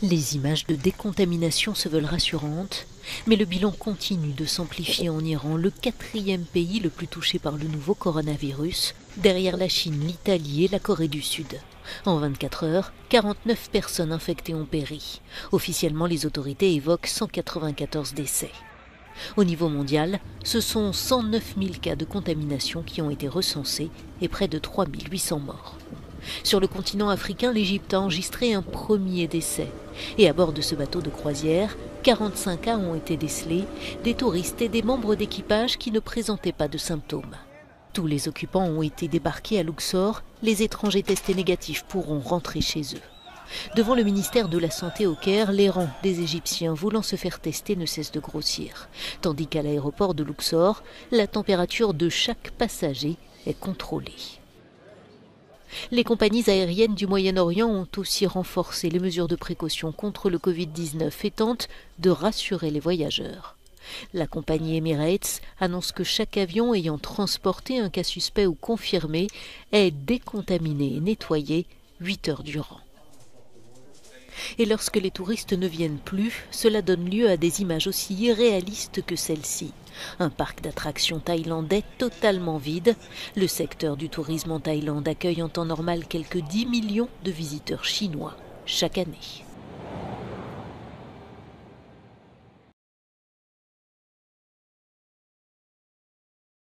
Les images de décontamination se veulent rassurantes, mais le bilan continue de s'amplifier en Iran, le quatrième pays le plus touché par le nouveau coronavirus, derrière la Chine, l'Italie et la Corée du Sud. En 24 heures, 49 personnes infectées ont péri. Officiellement, les autorités évoquent 194 décès. Au niveau mondial, ce sont 109 000 cas de contamination qui ont été recensés et près de 3 800 morts. Sur le continent africain, l'Égypte a enregistré un premier décès. Et à bord de ce bateau de croisière, 45 cas ont été décelés, des touristes et des membres d'équipage qui ne présentaient pas de symptômes. Tous les occupants ont été débarqués à Luxor, les étrangers testés négatifs pourront rentrer chez eux. Devant le ministère de la Santé au Caire, les rangs des Égyptiens voulant se faire tester ne cessent de grossir, tandis qu'à l'aéroport de Luxor, la température de chaque passager est contrôlée. Les compagnies aériennes du Moyen-Orient ont aussi renforcé les mesures de précaution contre le Covid-19 et tentent de rassurer les voyageurs. La compagnie Emirates annonce que chaque avion ayant transporté un cas suspect ou confirmé est décontaminé et nettoyé 8 heures durant. Et lorsque les touristes ne viennent plus, cela donne lieu à des images aussi irréalistes que celle-ci. Un parc d'attractions thaïlandais totalement vide. Le secteur du tourisme en Thaïlande accueille en temps normal quelques 10 millions de visiteurs chinois chaque année.